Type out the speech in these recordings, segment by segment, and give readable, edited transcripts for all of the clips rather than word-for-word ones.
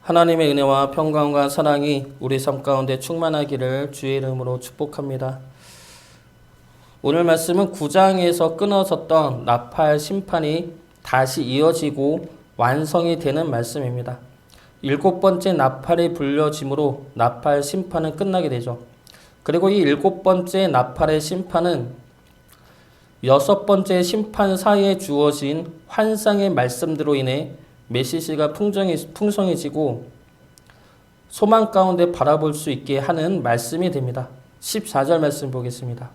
하나님의 은혜와 평강과 사랑이 우리 삶 가운데 충만하기를 주의 이름으로 축복합니다. 오늘 말씀은 9장에서 끊어졌던 나팔 심판이 다시 이어지고 완성이 되는 말씀입니다. 7번째 나팔이 불려짐으로 나팔 심판은 끝나게 되죠. 그리고 이 7번째 나팔의 심판은 6번째 심판 사이에 주어진 환상의 말씀들로 인해 메시지가 풍성해지고 소망 가운데 바라볼 수 있게 하는 말씀이 됩니다. 14절 말씀 보겠습니다.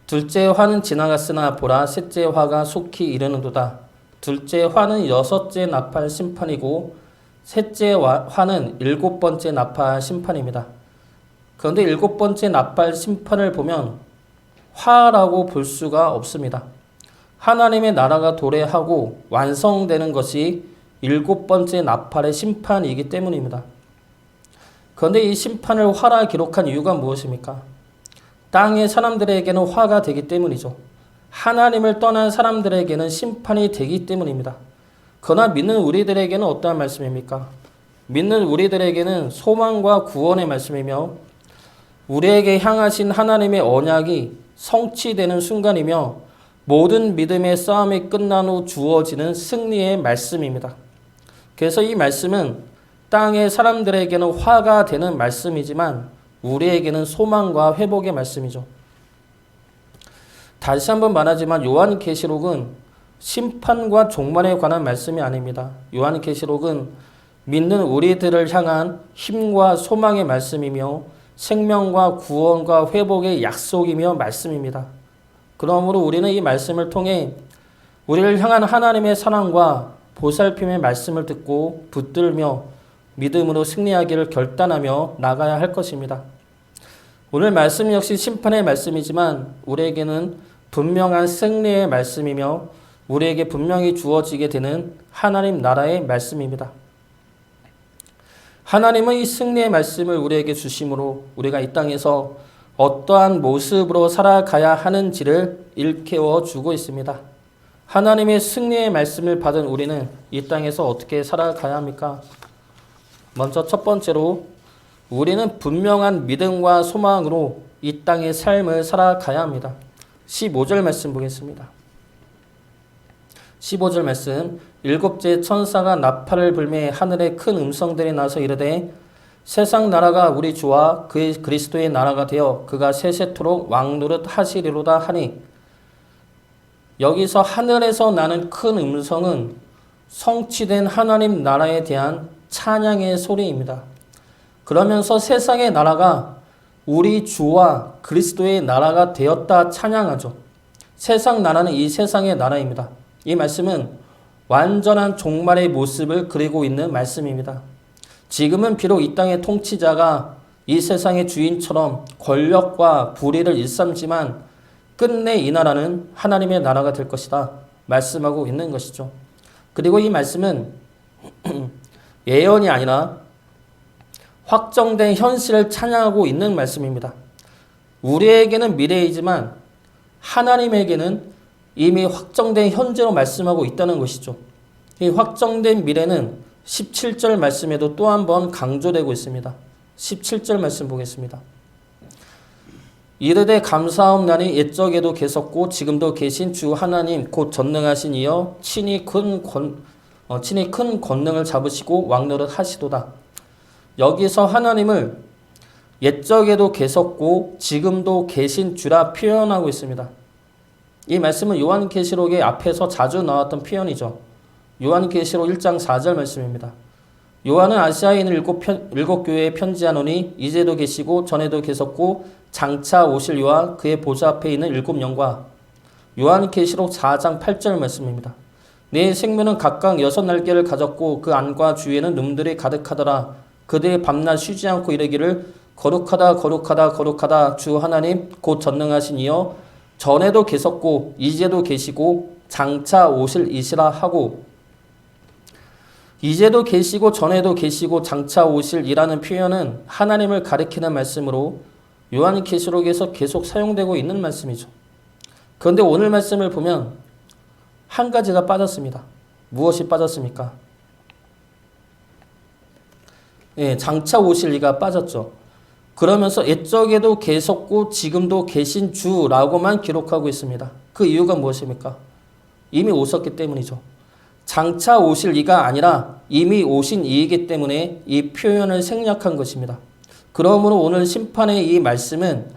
둘째 화는 지나갔으나 보라 셋째 화가 속히 이르는도다. 둘째 화는 6째 나팔 심판이고 셋째 화는 7번째 나팔 심판입니다. 그런데 7번째 나팔 심판을 보면 화라고 볼 수가 없습니다. 하나님의 나라가 도래하고 완성되는 것이 7번째 나팔의 심판이기 때문입니다. 그런데 이 심판을 화라 기록한 이유가 무엇입니까? 땅의 사람들에게는 화가 되기 때문이죠. 하나님을 떠난 사람들에게는 심판이 되기 때문입니다. 그러나 믿는 우리들에게는 어떠한 말씀입니까? 믿는 우리들에게는 소망과 구원의 말씀이며 우리에게 향하신 하나님의 언약이 성취되는 순간이며 모든 믿음의 싸움이 끝난 후 주어지는 승리의 말씀입니다. 그래서 이 말씀은 땅의 사람들에게는 화가 되는 말씀이지만 우리에게는 소망과 회복의 말씀이죠. 다시 한번 말하지만 요한계시록은 심판과 종말에 관한 말씀이 아닙니다. 요한계시록은 믿는 우리들을 향한 힘과 소망의 말씀이며 생명과 구원과 회복의 약속이며 말씀입니다. 그러므로 우리는 이 말씀을 통해 우리를 향한 하나님의 사랑과 보살핌의 말씀을 듣고 붙들며 믿음으로 승리하기를 결단하며 나가야 할 것입니다. 오늘 말씀 역시 심판의 말씀이지만 우리에게는 분명한 승리의 말씀이며 우리에게 분명히 주어지게 되는 하나님 나라의 말씀입니다. 하나님은 이 승리의 말씀을 우리에게 주심으로 우리가 이 땅에서 어떠한 모습으로 살아가야 하는지를 일깨워 주고 있습니다. 하나님의 승리의 말씀을 받은 우리는 이 땅에서 어떻게 살아가야 합니까? 먼저 첫 번째로 우리는 분명한 믿음과 소망으로 이 땅의 삶을 살아가야 합니다. 15절 말씀 보겠습니다. 15절 말씀. 일곱째 천사가 나팔을 불매 하늘에 큰 음성들이 나서 이르되 세상 나라가 우리 주와 그의 그리스도의 나라가 되어 그가 세세토록 왕노릇 하시리로다 하니, 여기서 하늘에서 나는 큰 음성은 성취된 하나님 나라에 대한 찬양의 소리입니다. 그러면서 세상의 나라가 우리 주와 그리스도의 나라가 되었다 찬양하죠. 세상 나라는 이 세상의 나라입니다. 이 말씀은 완전한 종말의 모습을 그리고 있는 말씀입니다. 지금은 비록 이 땅의 통치자가 이 세상의 주인처럼 권력과 불의를 일삼지만 끝내 이 나라는 하나님의 나라가 될 것이다 말씀하고 있는 것이죠. 그리고 이 말씀은 예언이 아니라 확정된 현실을 찬양하고 있는 말씀입니다. 우리에게는 미래이지만 하나님에게는 이미 확정된 현재로 말씀하고 있다는 것이죠. 이 확정된 미래는 17절 말씀에도 또 한 번 강조되고 있습니다. 17절 말씀 보겠습니다. 이르되 감사옵나니 옛적에도 계셨고 지금도 계신 주 하나님 곧 전능하신 이여 친히 큰 권능을 잡으시고 왕노릇 하시도다. 여기서 하나님을 옛적에도 계셨고 지금도 계신 주라 표현하고 있습니다. 이 말씀은 요한계시록의 앞에서 자주 나왔던 표현이죠. 요한계시록 1장 4절 말씀입니다. 요한은 아시아에 있는 일곱 교회에 편지하노니 이제도 계시고 전에도 계셨고 장차 오실 이와 그의 보좌 앞에 있는 7영과 요한계시록 4장 8절 말씀입니다. 네 생명은 각각 6날개를 가졌고 그 안과 주위에는 놈들이 가득하더라. 그들이 밤낮 쉬지 않고 이르기를 거룩하다 거룩하다 거룩하다 주 하나님 곧 전능하신 이여 전에도 계셨고 이제도 계시고 장차 오실 이시라 하고, 이제도 계시고 전에도 계시고 장차 오실 이라는 표현은 하나님을 가리키는 말씀으로 요한계시록에서 계속 사용되고 있는 말씀이죠. 그런데 오늘 말씀을 보면 한 가지가 빠졌습니다. 무엇이 빠졌습니까? 예, 장차 오실 이가 빠졌죠. 그러면서 옛적에도 계셨고 지금도 계신 주라고만 기록하고 있습니다. 그 이유가 무엇입니까? 이미 오셨기 때문이죠. 장차 오실 이가 아니라 이미 오신 이이기 때문에 이 표현을 생략한 것입니다. 그러므로 오늘 심판의 이 말씀은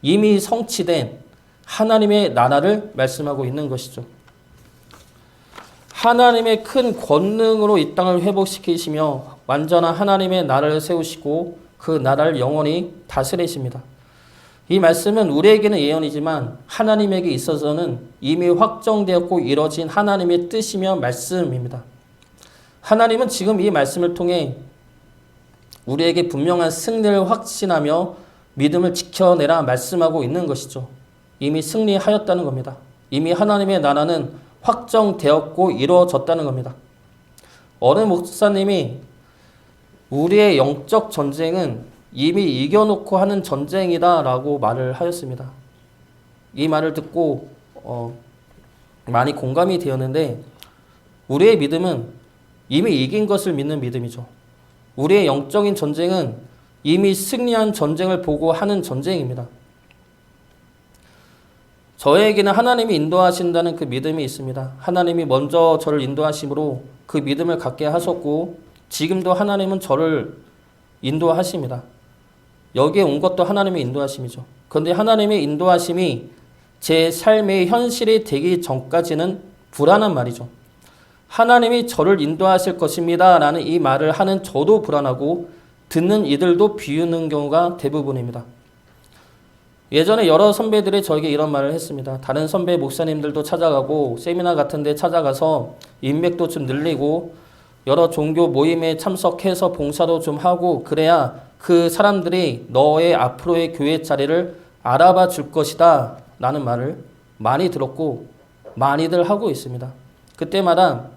이미 성취된 하나님의 나라를 말씀하고 있는 것이죠. 하나님의 큰 권능으로 이 땅을 회복시키시며 완전한 하나님의 나라를 세우시고 그 나라를 영원히 다스리십니다. 이 말씀은 우리에게는 예언이지만 하나님에게 있어서는 이미 확정되었고 이뤄진 하나님의 뜻이며 말씀입니다. 하나님은 지금 이 말씀을 통해 우리에게 분명한 승리를 확신하며 믿음을 지켜내라 말씀하고 있는 것이죠. 이미 승리하였다는 겁니다. 이미 하나님의 나라는 확정되었고 이루어졌다는 겁니다. 어느 목사님이 우리의 영적 전쟁은 이미 이겨놓고 하는 전쟁이다 라고 말을 하였습니다. 이 말을 듣고 많이 공감이 되었는데 우리의 믿음은 이미 이긴 것을 믿는 믿음이죠. 우리의 영적인 전쟁은 이미 승리한 전쟁을 보고 하는 전쟁입니다. 저에게는 하나님이 인도하신다는 그 믿음이 있습니다. 하나님이 먼저 저를 인도하심으로 그 믿음을 갖게 하셨고 지금도 하나님은 저를 인도하십니다. 여기에 온 것도 하나님의 인도하심이죠. 그런데 하나님의 인도하심이 제 삶의 현실이 되기 전까지는 불안한 말이죠. 하나님이 저를 인도하실 것입니다 라는 이 말을 하는 저도 불안하고 듣는 이들도 비웃는 경우가 대부분입니다. 예전에 여러 선배들이 저에게 이런 말을 했습니다. 다른 선배 목사님들도 찾아가고 세미나 같은 데 찾아가서 인맥도 좀 늘리고 여러 종교 모임에 참석해서 봉사도 좀 하고 그래야 그 사람들이 너의 앞으로의 교회 자리를 알아봐 줄 것이다 라는 말을 많이 들었고 많이들 하고 있습니다. 그때마다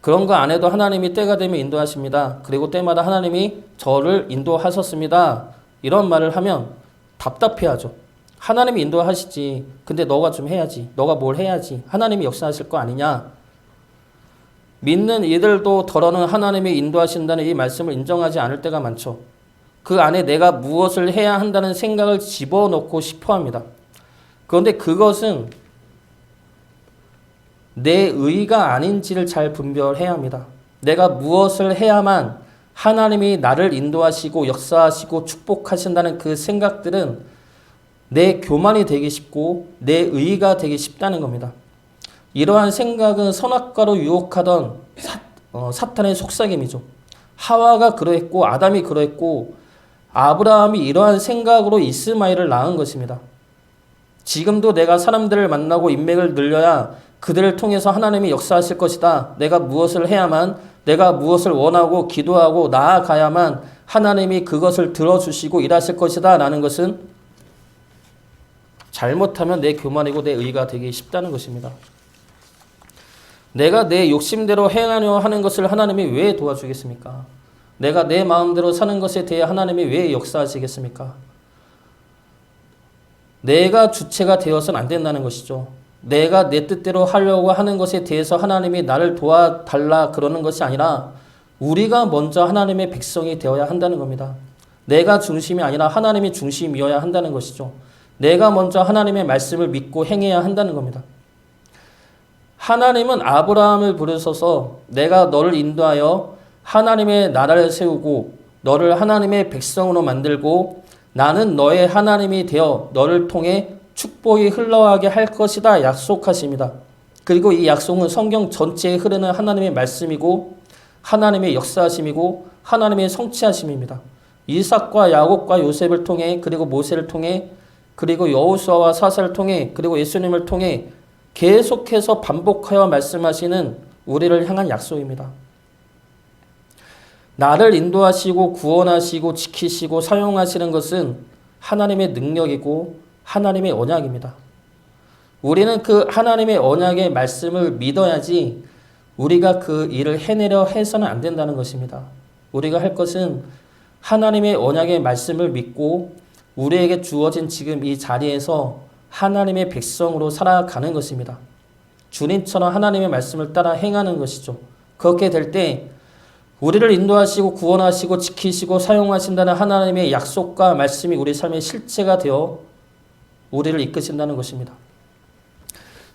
그런 거 안 해도 하나님이 때가 되면 인도하십니다. 그리고 때마다 하나님이 저를 인도하셨습니다. 이런 말을 하면 답답해하죠. 하나님이 인도하시지. 근데 너가 좀 해야지. 너가 뭘 해야지. 하나님이 역사하실 거 아니냐. 믿는 이들도 더러는 하나님이 인도하신다는 이 말씀을 인정하지 않을 때가 많죠. 그 안에 내가 무엇을 해야 한다는 생각을 집어넣고 싶어 합니다. 그런데 그것은 내 의가 아닌지를 잘 분별해야 합니다. 내가 무엇을 해야만 하나님이 나를 인도하시고 역사하시고 축복하신다는 그 생각들은 내 교만이 되기 쉽고 내 의가 되기 쉽다는 겁니다. 이러한 생각은 선악과로 유혹하던 사탄의 속삭임이죠. 하와가 그러했고 아담이 그러했고 아브라함이 이러한 생각으로 이스마엘을 낳은 것입니다. 지금도 내가 사람들을 만나고 인맥을 늘려야 그들을 통해서 하나님이 역사하실 것이다. 내가 무엇을 해야만, 내가 무엇을 원하고 기도하고 나아가야만 하나님이 그것을 들어주시고 일하실 것이다 라는 것은 잘못하면 내 교만이고 내 의가 되기 쉽다는 것입니다. 내가 내 욕심대로 행하려 하는 것을 하나님이 왜 도와주겠습니까? 내가 내 마음대로 사는 것에 대해 하나님이 왜 역사하시겠습니까? 내가 주체가 되어서는 안 된다는 것이죠. 내가 내 뜻대로 하려고 하는 것에 대해서 하나님이 나를 도와달라 그러는 것이 아니라 우리가 먼저 하나님의 백성이 되어야 한다는 겁니다. 내가 중심이 아니라 하나님이 중심이어야 한다는 것이죠. 내가 먼저 하나님의 말씀을 믿고 행해야 한다는 겁니다. 하나님은 아브라함을 부르셔서 내가 너를 인도하여 하나님의 나라를 세우고 너를 하나님의 백성으로 만들고 나는 너의 하나님이 되어 너를 통해 축복이 흘러가게 할 것이다 약속하십니다. 그리고 이 약속은 성경 전체에 흐르는 하나님의 말씀이고 하나님의 역사하심이고 하나님의 성취하심입니다. 이삭과 야곱과 요셉을 통해 그리고 모세를 통해 그리고 여호수아와 사사를 통해 그리고 예수님을 통해 계속해서 반복하여 말씀하시는 우리를 향한 약속입니다. 나를 인도하시고 구원하시고 지키시고 사용하시는 것은 하나님의 능력이고 하나님의 언약입니다. 우리는 그 하나님의 언약의 말씀을 믿어야지 우리가 그 일을 해내려 해서는 안 된다는 것입니다. 우리가 할 것은 하나님의 언약의 말씀을 믿고 우리에게 주어진 지금 이 자리에서 하나님의 백성으로 살아가는 것입니다. 주님처럼 하나님의 말씀을 따라 행하는 것이죠. 그렇게 될 때 우리를 인도하시고 구원하시고 지키시고 사용하신다는 하나님의 약속과 말씀이 우리 삶의 실체가 되어 우리를 이끄신다는 것입니다.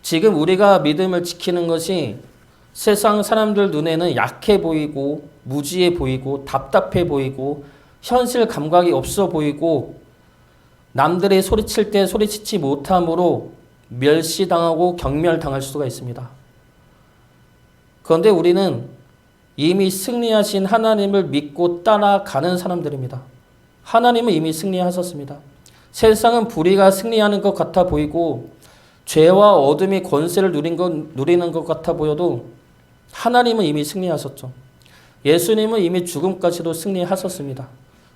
지금 우리가 믿음을 지키는 것이 세상 사람들 눈에는 약해 보이고 무지해 보이고 답답해 보이고 현실 감각이 없어 보이고 남들이 소리칠 때 소리치지 못함으로 멸시당하고 경멸당할 수가 있습니다. 그런데 우리는 이미 승리하신 하나님을 믿고 따라가는 사람들입니다. 하나님은 이미 승리하셨습니다. 세상은 불의가 승리하는 것 같아 보이고 죄와 어둠이 권세를 누리는 것 같아 보여도 하나님은 이미 승리하셨죠. 예수님은 이미 죽음까지도 승리하셨습니다.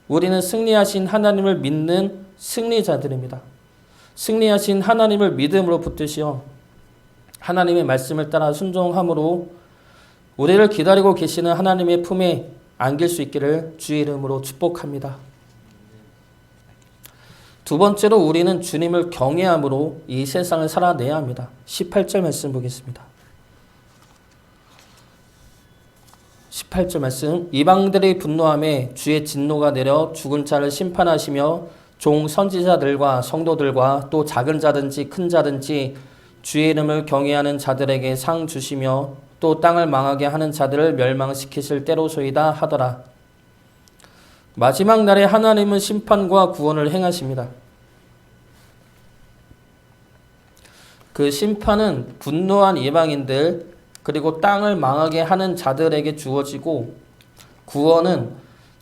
우리는 승리하신 하나님을 믿는 승리자들입니다. 승리하신 하나님을 믿음으로 붙드시어 하나님의 말씀을 따라 순종함으로 우리를 기다리고 계시는 하나님의 품에 안길 수 있기를 주의 이름으로 축복합니다. 두 번째로 우리는 주님을 경외함으로 이 세상을 살아내야 합니다. 18절 말씀 보겠습니다. 18절 말씀. 이방들의 분노함에 주의 진노가 내려 죽은 자를 심판하시며 종 선지자들과 성도들과 또 작은 자든지 큰 자든지 주의 이름을 경외하는 자들에게 상 주시며 또 땅을 망하게 하는 자들을 멸망시키실 때로소이다 하더라. 마지막 날에 하나님은 심판과 구원을 행하십니다. 그 심판은 분노한 이방인들 그리고 땅을 망하게 하는 자들에게 주어지고 구원은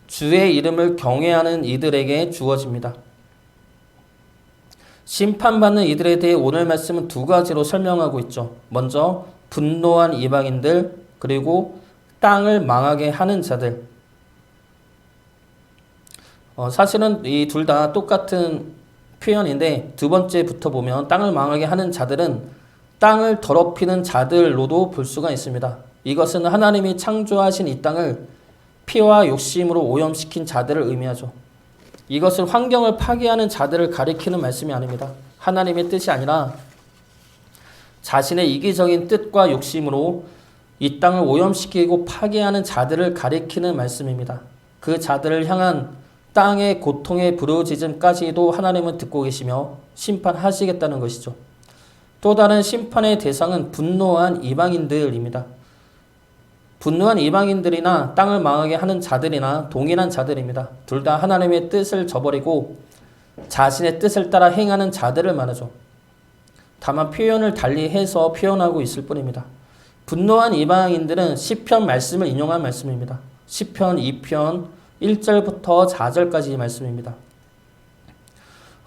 주의 이름을 경외하는 이들에게 주어집니다. 심판받는 이들에 대해 오늘 말씀은 두 가지로 설명하고 있죠. 먼저 분노한 이방인들 그리고 땅을 망하게 하는 자들. 사실은 이 둘 다 똑같은 표현인데 두 번째부터 보면 땅을 망하게 하는 자들은 땅을 더럽히는 자들로도 볼 수가 있습니다. 이것은 하나님이 창조하신 이 땅을 피와 욕심으로 오염시킨 자들을 의미하죠. 이것은 환경을 파괴하는 자들을 가리키는 말씀이 아닙니다. 하나님의 뜻이 아니라 자신의 이기적인 뜻과 욕심으로 이 땅을 오염시키고 파괴하는 자들을 가리키는 말씀입니다. 그 자들을 향한 땅의 고통의 부르짖음까지도 하나님은 듣고 계시며 심판하시겠다는 것이죠. 또 다른 심판의 대상은 분노한 이방인들입니다. 분노한 이방인들이나 땅을 망하게 하는 자들이나 동일한 자들입니다. 둘 다 하나님의 뜻을 저버리고 자신의 뜻을 따라 행하는 자들을 말하죠. 다만 표현을 달리해서 표현하고 있을 뿐입니다. 분노한 이방인들은 시편 말씀을 인용한 말씀입니다. 시편 2편 1절부터 4절까지 말씀입니다.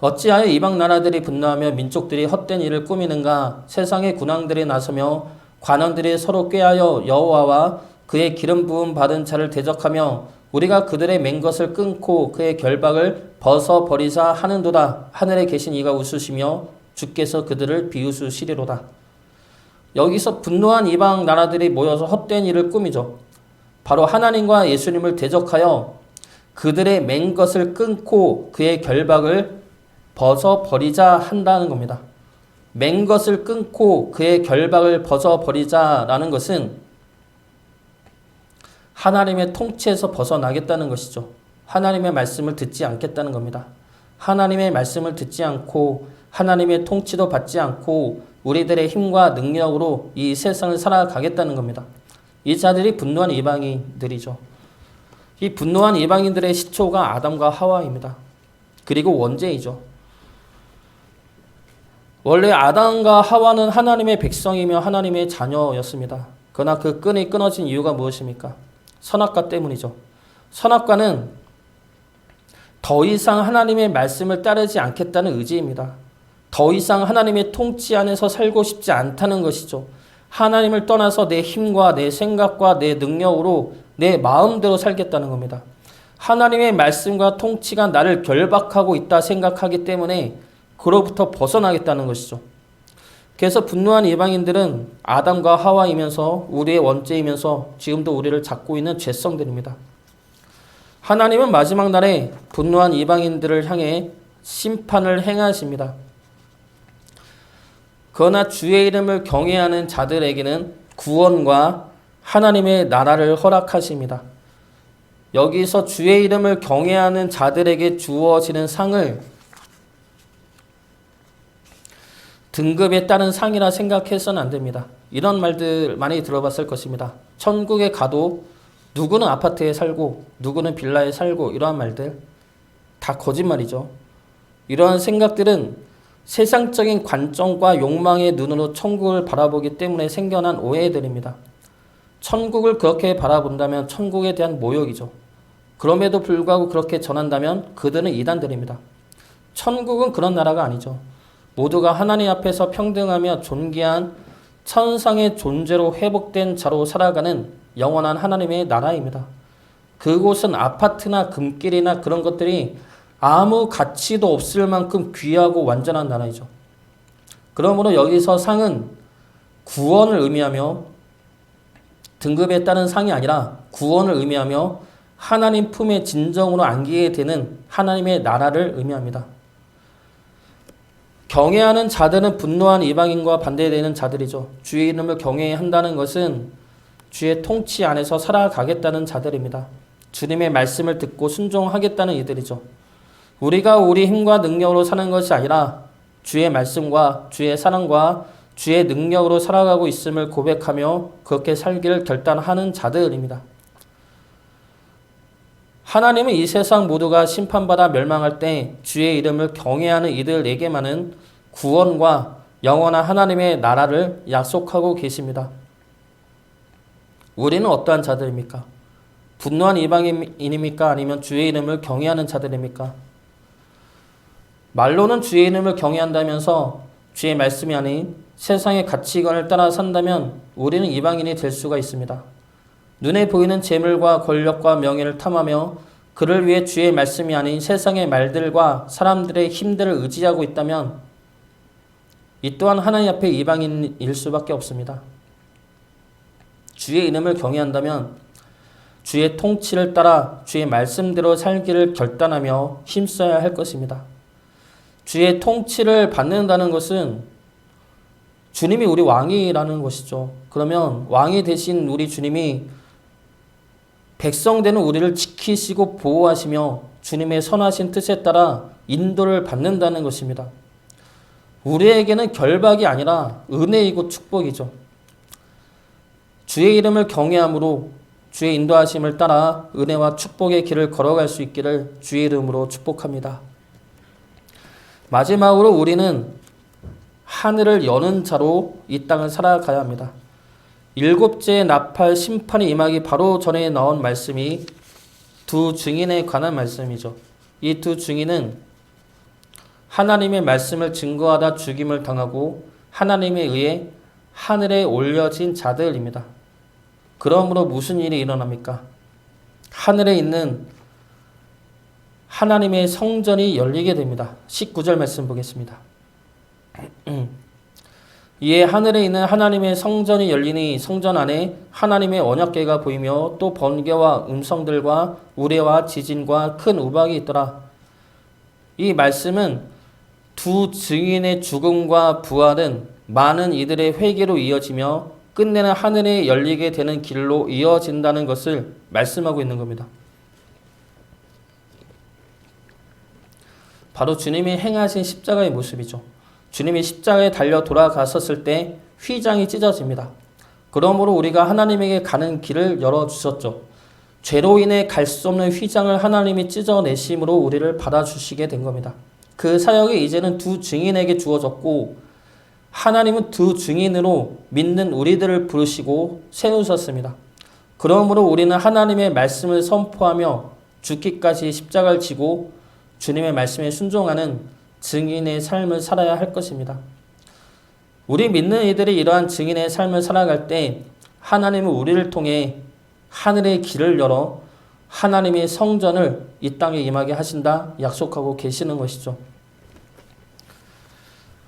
어찌하여 이방 나라들이 분노하며 민족들이 헛된 일을 꾸미는가? 세상의 군왕들이 나서며 관원들이 서로 꾀하여 여호와와 그의 기름 부음 받은 자를 대적하며 우리가 그들의 맹 것을 끊고 그의 결박을 벗어버리자 하는도다. 하늘에 계신 이가 웃으시며 주께서 그들을 비웃으시리로다. 여기서 분노한 이방 나라들이 모여서 헛된 일을 꾸미죠. 바로 하나님과 예수님을 대적하여 그들의 맹 것을 끊고 그의 결박을 벗어버리자 한다는 겁니다. 맹 것을 끊고 그의 결박을 벗어버리자라는 것은 하나님의 통치에서 벗어나겠다는 것이죠. 하나님의 말씀을 듣지 않겠다는 겁니다. 하나님의 말씀을 듣지 않고 하나님의 통치도 받지 않고 우리들의 힘과 능력으로 이 세상을 살아가겠다는 겁니다. 이 자들이 분노한 이방인들이죠. 이 분노한 이방인들의 시초가 아담과 하와입니다. 그리고 원죄이죠. 원래 아담과 하와는 하나님의 백성이며 하나님의 자녀였습니다. 그러나 그 끈이 끊어진 이유가 무엇입니까? 선악과 때문이죠. 선악과는 더 이상 하나님의 말씀을 따르지 않겠다는 의지입니다. 더 이상 하나님의 통치 안에서 살고 싶지 않다는 것이죠. 하나님을 떠나서 내 힘과 내 생각과 내 능력으로 내 마음대로 살겠다는 겁니다. 하나님의 말씀과 통치가 나를 결박하고 있다 생각하기 때문에 그로부터 벗어나겠다는 것이죠. 그래서 분노한 이방인들은 아담과 하와이면서 우리의 원죄이면서 지금도 우리를 잡고 있는 죄성들입니다. 하나님은 마지막 날에 분노한 이방인들을 향해 심판을 행하십니다. 그러나 주의 이름을 경외하는 자들에게는 구원과 하나님의 나라를 허락하십니다. 여기서 주의 이름을 경외하는 자들에게 주어지는 상을 등급에 따른 상이라 생각해서는 안 됩니다. 이런 말들 많이 들어봤을 것입니다. 천국에 가도 누구는 아파트에 살고 누구는 빌라에 살고 이러한 말들 다 거짓말이죠. 이러한 생각들은 세상적인 관점과 욕망의 눈으로 천국을 바라보기 때문에 생겨난 오해들입니다. 천국을 그렇게 바라본다면 천국에 대한 모욕이죠. 그럼에도 불구하고 그렇게 전한다면 그들은 이단들입니다. 천국은 그런 나라가 아니죠. 모두가 하나님 앞에서 평등하며 존귀한 천상의 존재로 회복된 자로 살아가는 영원한 하나님의 나라입니다. 그곳은 아파트나 금길이나 그런 것들이 아무 가치도 없을 만큼 귀하고 완전한 나라이죠. 그러므로 여기서 상은 구원을 의미하며 등급에 따른 상이 아니라 구원을 의미하며 하나님 품에 진정으로 안기게 되는 하나님의 나라를 의미합니다. 경외하는 자들은 분노한 이방인과 반대되는 자들이죠. 주의 이름을 경외한다는 것은 주의 통치 안에서 살아가겠다는 자들입니다. 주님의 말씀을 듣고 순종하겠다는 이들이죠. 우리가 우리 힘과 능력으로 사는 것이 아니라 주의 말씀과 주의 사랑과 주의 능력으로 살아가고 있음을 고백하며 그렇게 살기를 결단하는 자들입니다. 하나님은 이 세상 모두가 심판받아 멸망할 때 주의 이름을 경외하는 이들에게만은 구원과 영원한 하나님의 나라를 약속하고 계십니다. 우리는 어떠한 자들입니까? 분노한 이방인입니까? 아니면 주의 이름을 경외하는 자들입니까? 말로는 주의 이름을 경외한다면서 주의 말씀이 아닌 세상의 가치관을 따라 산다면 우리는 이방인이 될 수가 있습니다. 눈에 보이는 재물과 권력과 명예를 탐하며 그를 위해 주의 말씀이 아닌 세상의 말들과 사람들의 힘들을 의지하고 있다면 이 또한 하나님 앞에 이방인일 수밖에 없습니다. 주의 이름을 경외한다면 주의 통치를 따라 주의 말씀대로 살기를 결단하며 힘써야 할 것입니다. 주의 통치를 받는다는 것은 주님이 우리 왕이라는 것이죠. 그러면 왕이 되신 우리 주님이 백성되는 우리를 지키시고 보호하시며 주님의 선하신 뜻에 따라 인도를 받는다는 것입니다. 우리에게는 결박이 아니라 은혜이고 축복이죠. 주의 이름을 경외함으로 주의 인도하심을 따라 은혜와 축복의 길을 걸어갈 수 있기를 주의 이름으로 축복합니다. 마지막으로 우리는 하늘을 여는 자로 이 땅을 살아가야 합니다. 일곱째의 나팔 심판이 임하기 바로 전에 나온 말씀이 두 증인에 관한 말씀이죠. 이 두 증인은 하나님의 말씀을 증거하다 죽임을 당하고 하나님에 의해 하늘에 올려진 자들입니다. 그러므로 무슨 일이 일어납니까? 하늘에 있는 하나님의 성전이 열리게 됩니다. 19절 말씀 보겠습니다. 이에 하늘에 있는 하나님의 성전이 열리니 성전 안에 하나님의 언약궤가 보이며 또 번개와 음성들과 우레와 지진과 큰 우박이 있더라. 이 말씀은 두 증인의 죽음과 부활은 많은 이들의 회개로 이어지며 끝내는 하늘에 열리게 되는 길로 이어진다는 것을 말씀하고 있는 겁니다. 바로 주님이 행하신 십자가의 모습이죠. 주님이 십자가에 달려 돌아가셨을 때 휘장이 찢어집니다. 그러므로 우리가 하나님에게 가는 길을 열어주셨죠. 죄로 인해 갈 수 없는 휘장을 하나님이 찢어내심으로 우리를 받아주시게 된 겁니다. 그 사역이 이제는 두 증인에게 주어졌고 하나님은 두 증인으로 믿는 우리들을 부르시고 세우셨습니다. 그러므로 우리는 하나님의 말씀을 선포하며 죽기까지 십자가를 지고 주님의 말씀에 순종하는 증인의 삶을 살아야 할 것입니다. 우리 믿는 이들이 이러한 증인의 삶을 살아갈 때 하나님은 우리를 통해 하늘의 길을 열어 하나님의 성전을 이 땅에 임하게 하신다 약속하고 계시는 것이죠.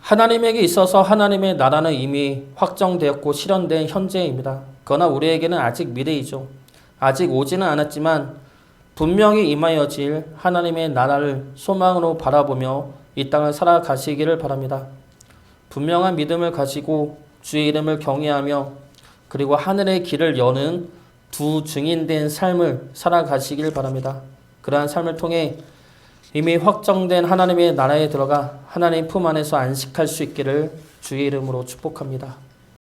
하나님에게 있어서 하나님의 나라는 이미 확정되었고 실현된 현재입니다. 그러나 우리에게는 아직 미래이죠. 아직 오지는 않았지만 분명히 임하여질 하나님의 나라를 소망으로 바라보며 이 땅을 살아가시기를 바랍니다. 분명한 믿음을 가지고 주의 이름을 경외하며 그리고 하늘의 길을 여는 두 증인된 삶을 살아가시길 바랍니다. 그러한 삶을 통해 이미 확정된 하나님의 나라에 들어가 하나님 품 안에서 안식할 수 있기를 주의 이름으로 축복합니다.